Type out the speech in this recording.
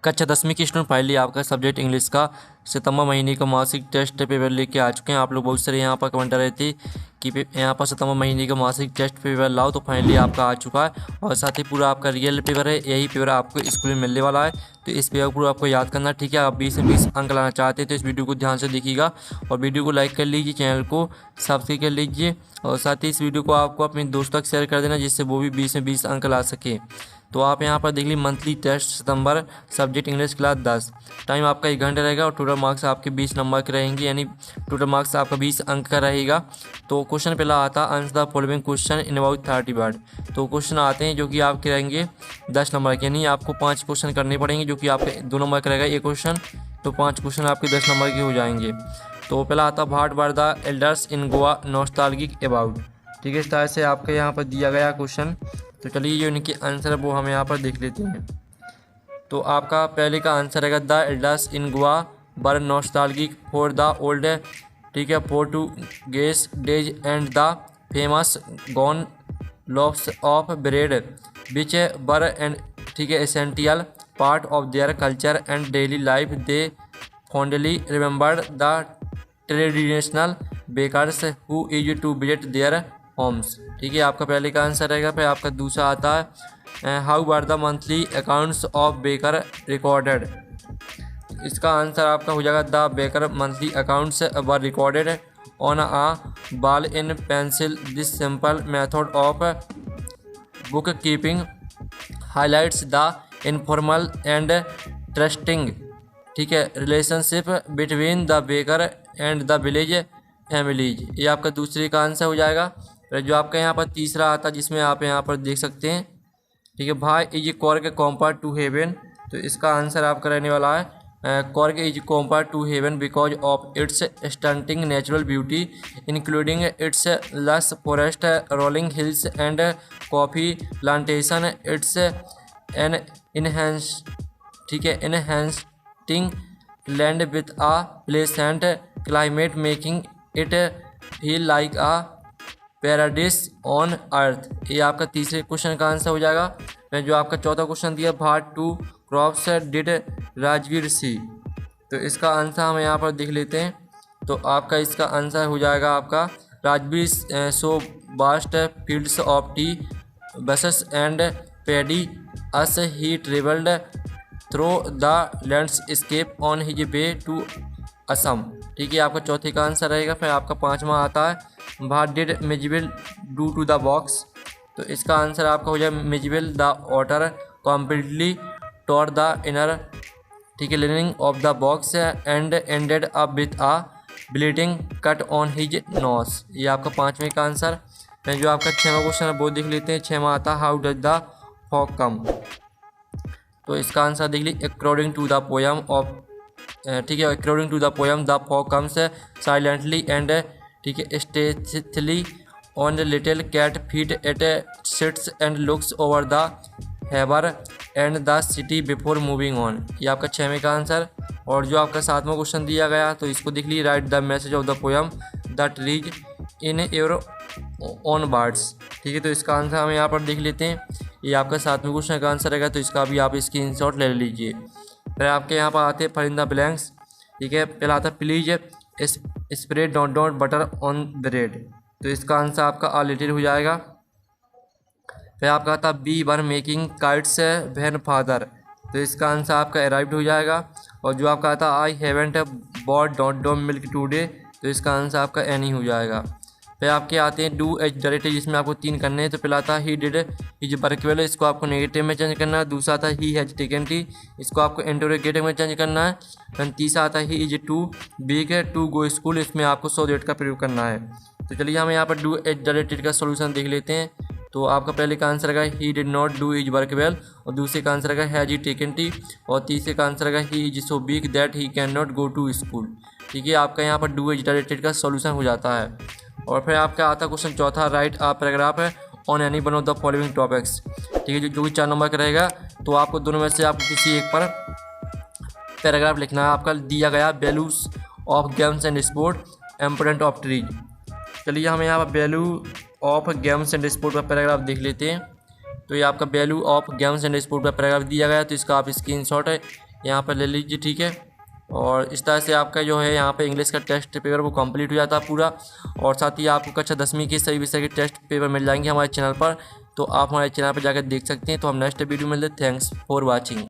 कक्षा 10वीं की स्टूडेंट फाइनली आपका सब्जेक्ट इंग्लिश का सितंबर महीने का मासिक टेस्ट पेपर लेके आ चुके हैं। आप लोग बहुत सारे यहाँ पर कमेंट कर रहे थे कि यहाँ पर सितंबर महीने का मासिक टेस्ट पेपर लाओ, तो फाइनली आपका आ चुका है और साथ ही पूरा आपका रियल पेपर है। यही पेपर आपको स्कूल में मिलने वाला है, तो इस पेपर पूरा आपको याद करना, ठीक है। आप 20 में 20 अंक लाना चाहते हैं तो इस वीडियो को ध्यान से देखिएगा और वीडियो को लाइक कर लीजिए, चैनल को सब्सक्राइब कर लीजिए और साथ ही इस वीडियो को आपको अपने दोस्तों तक शेयर कर देना जिससे वो भी 20 में 20 अंक ला सके। तो आप यहाँ पर देख लीजिए मंथली टेस्ट सितंबर सब्जेक्ट इंग्लिश क्लास 10, टाइम आपका 1 घंटा रहेगा और टोटल मार्क्स आपके 20 नंबर के रहेंगे, यानी टोटल मार्क्स आपका 20 अंक का रहेगा। तो क्वेश्चन पहला आता है answer the following question in about 30 word. तो क्वेश्चन आते हैं जो कि आपके रहेंगे 10 नंबर के, यानी आपको 5 क्वेश्चन करने पड़ेंगे जो कि आपके 2 नंबर का रहेगा ये क्वेश्चन, तो 5 क्वेश्चन आपके 10 नंबर के हो जाएंगे। तो पहला आता what were the elders in Goa nostalgic about, ठीक है। इस तरह से आपके यहाँ पर दिया गया क्वेश्चन। तो चलिए जो इनके आंसर है वो हम यहाँ पर देख लेते हैं। तो आपका पहले का आंसर है the elders in Goa were nostalgic for the old, ठीक है, Portuguese days and the famous gone loaves of bread which were and, ठीक है, essential part of their culture and daily life. They fondly remembered the traditional bakers who used to visit their homes, ठीक है, आपका पहले का answer रहेगा। फिर आपका दूसरा आता है how were the monthly accounts of baker recorded, इसका आंसर आपका हो जाएगा the baker monthly accounts were recorded on a ball in pencil. This simple method of book keeping highlights the informal and trusting, ठीक है, relationship between the baker and the village families. ये आपका दूसरे का answer हो जाएगा। जो आपका यहाँ पर तीसरा आता है जिसमें आप यहाँ पर देख सकते हैं, ठीक है, why is Coorg compare to heaven, तो इसका आंसर आपका रहने वाला है Coorg is compare to heaven because of its stunting natural beauty including its lush forest rolling hills and coffee plantation. It's an enhance, ठीक है, enhancing land with a pleasant climate making it feel like a paradise on earth. ये आपका तीसरे question का answer हो जाएगा। फिर जो आपका चौथा क्वेश्चन दिया भाट टू क्रॉप्स डिड राजवीर सी, तो इसका आंसर हम यहाँ पर देख लेते हैं। तो आपका इसका आंसर हो जाएगा आपका Rajveer saw vast fields of tea bushes and paddy as he travelled through the landscape on his way to Assam, ठीक है, आपका चौथे का आंसर रहेगा। फिर आपका पांचवा आता है what did Mijbil do to the box, तो इसका आंसर आपका हो जाए Mijbil the otter completely tore the inner, ठीक है, lining of the box and ended up with a bleeding cut on his nose. ये आपका पाँचवें का आंसर। फिर जो आपका छठवां क्वेश्चन है वो देख लेते हैं। छठवां आता how does the fog come, तो इसका आंसर देख लीजिए according to the poem of, ठीक है, according to the poem the fog comes silently and, ठीक है, stealthily on the little cat feet it sits and looks over the हेवर and the city before moving on. ये आपका छवें का answer. और जो आपका सातवां क्वेश्चन दिया गया तो इसको देख लीजिए right the message of the poem the trees in your own words, ठीक है, तो इसका आंसर हम यहाँ पर देख लेते हैं। ये आपका सातवें क्वेश्चन का आंसर रहेगा, तो इसका भी आप स्क्रीनशॉट ले लीजिए। फिर आपके यहाँ पर आते हैं फिल इन द ब्लैंक्स, ठीक है, पहला आता है please spread dot butter on bread, तो इसका आंसर आपका आ लिटिल हो जाएगा। फिर आपका आता है we were making kites when father, तो इसका आंसर आपका अराइव्ड हो जाएगा। और जो आपका आता है I haven't bought that milk today, तो इसका आंसर आपका एनी हो जाएगा। फिर आपके आते हैं डू एच डायरेक्ट, जिसमें आपको 3 करने हैं। तो पहला आता है he did his work well, इसको आपको नेगेटिव में चेंज करना है। दूसरा आता है ही हैज टेकन टी, इसको आपको इंटरोगेटिव में चेंज करना है। फिर तीसरा आता है he is too big to go school, इसमें आपको सो डेट का प्रयोग करना है। तो चलिए हम यहाँ पर डू एच डायरेक्टेड का सोल्यूशन देख लेते हैं। तो आपका पहले का आंसर रहेगा he did not do his work well, और दूसरे का आंसर रहेगा हैज ही टेकन टी, और तीसरे का आंसर रहेगा he is so big that he can not go to school, ठीक है, आपका यहाँ पर डू एच डायरेक्टेड का सोल्यूशन हो जाता है। और फिर आपका आता क्वेश्चन चौथा राइट आ पैराग्राफ है on any one of the following topics, ठीक है, जो भी 4 नंबर का रहेगा। तो आपको दोनों में से आपको किसी एक पर पैराग्राफ लिखना है। आपका दिया गया values of games and sport important of trees, चलिए हम यहाँ पर value of games and sport का पैराग्राफ देख लेते हैं। तो ये आपका value of games and sport का पैराग्राफ दिया गया है, तो इसका आप स्क्रीनशॉट यहाँ पर ले लीजिए, ठीक है। और इस तरह से आपका जो है यहाँ पे इंग्लिश का टेस्ट पेपर वो कंप्लीट हो जाता है पूरा। और साथ ही आपको कक्षा 10वीं के सभी विषय के टेस्ट पेपर मिल जाएंगे हमारे चैनल पर, तो आप हमारे चैनल पर जाकर देख सकते हैं। तो हम नेक्स्ट वीडियो में मिलते हैं। Thanks for watching.